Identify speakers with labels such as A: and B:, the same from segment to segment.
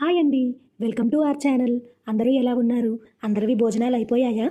A: Hi అండి. Welcome to our channel. అందరూ ఎలా ఉన్నారు? అందరివి భోజనాలు అయిపోయాయా?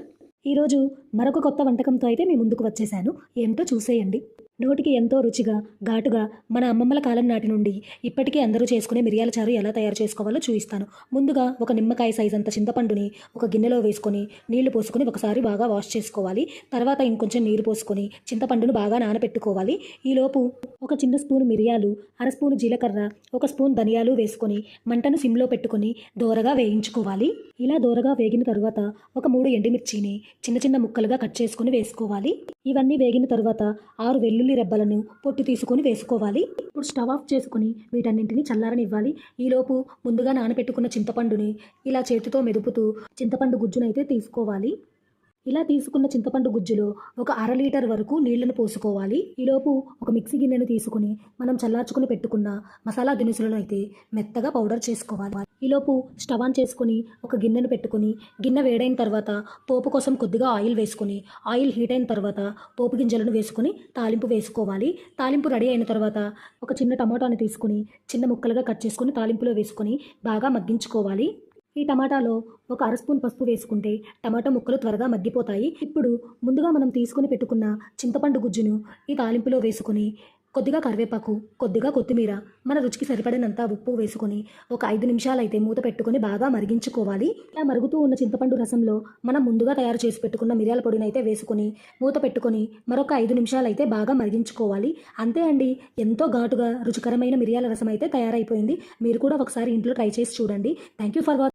A: ఈరోజు మరొక కొత్త వంటకంతో అయితే మీ ముందుకు వచ్చేసాను. ఏమిటో చూసేయండి. నోటికి ఎంతో రుచిగా, ఘాటుగా మన అమ్మమ్మల కాలం నాటి నుండి ఇప్పటికీ అందరూ చేసుకునే మిరియాల చారు ఎలా తయారు చేసుకోవాలో చూపిస్తాను. ముందుగా ఒక నిమ్మకాయ సైజ్ అంత చింతపండుని ఒక గిన్నెలో వేసుకొని నీళ్లు పోసుకొని ఒకసారి బాగా వాష్ చేసుకోవాలి. తర్వాత ఇంకొంచెం నీరు పోసుకొని చింతపండును బాగా నానబెట్టుకోవాలి. ఈలోపు ఒక చిన్న స్పూన్ మిరియాలు, అర స్పూన్ జీలకర్ర, ఒక స్పూన్ ధనియాలు వేసుకొని మంటను సిమ్లో పెట్టుకొని దోరగా వేయించుకోవాలి. ఇలా దోరగా వేగిన తరువాత ఒక 3 ఎండుమిర్చిని చిన్న చిన్న ముక్కలుగా కట్ చేసుకొని వేసుకోవాలి. ఇవన్నీ వేగిన తరువాత 6 వెల్లుల్లి రెబ్బలను పొట్టు తీసుకొని వేసుకోవాలి. ఇప్పుడు స్టవ్ ఆఫ్ చేసుకుని వీటన్నింటినీ చల్లారనివ్వాలి. ఈలోపు ముందుగా నానబెట్టుకున్న చింతపండుని ఇలా చేతితో మెదుపుతూ చింతపండు గుజ్జునైతే తీసుకోవాలి. ఇలా తీసుకున్న చింతపండు గుజ్జులో ఒక 1/2 లీటర్ వరకు నీళ్లను పోసుకోవాలి. ఈలోపు ఒక మిక్సీ గిన్నెను తీసుకుని మనం చల్లార్చుకుని పెట్టుకున్న మసాలా దినుసులను అయితే మెత్తగా పౌడర్ చేసుకోవాలి. ఈలోపు స్టవ్ ఆన్ చేసుకుని ఒక గిన్నెను పెట్టుకుని గిన్నె వేడైన తర్వాత పోపు కోసం కొద్దిగా ఆయిల్ వేసుకుని ఆయిల్ హీట్ అయిన తర్వాత పోపు గింజలను వేసుకుని తాలింపు వేసుకోవాలి. తాలింపు రెడీ అయిన తర్వాత ఒక చిన్న టమాటాను తీసుకుని చిన్న ముక్కలుగా కట్ చేసుకుని తాలింపులో వేసుకొని బాగా మగ్గించుకోవాలి. ఈ టమాటాలో ఒక 1/2 స్పూన్ పసుపు వేసుకుంటే టమాటా ముక్కలు త్వరగా మగ్గిపోతాయి. ఇప్పుడు ముందుగా మనం తీసుకుని పెట్టుకున్న చింతపండు గుజ్జును ఈ తాలింపులో వేసుకొని కొద్దిగా కరివేపాకు, కొద్దిగా కొత్తిమీర, మన రుచికి సరిపడినంత ఉప్పు వేసుకొని ఒక 5 నిమిషాలైతే మూత పెట్టుకొని బాగా మరిగించుకోవాలి. ఇలా మరుగుతూ ఉన్న చింతపండు రసంలో మనం ముందుగా తయారు చేసి పెట్టుకున్న మిరియాల పొడిని అయితే వేసుకొని మూత పెట్టుకొని మరొక 5 నిమిషాలైతే బాగా మరిగించుకోవాలి. అంతే అండి, ఎంతో ఘాటుగా రుచికరమైన మిరియాల రసం అయితే తయారైపోయింది. మీరు కూడా ఒకసారి ఇంట్లో ట్రై చేసి చూడండి. Thank you for watching.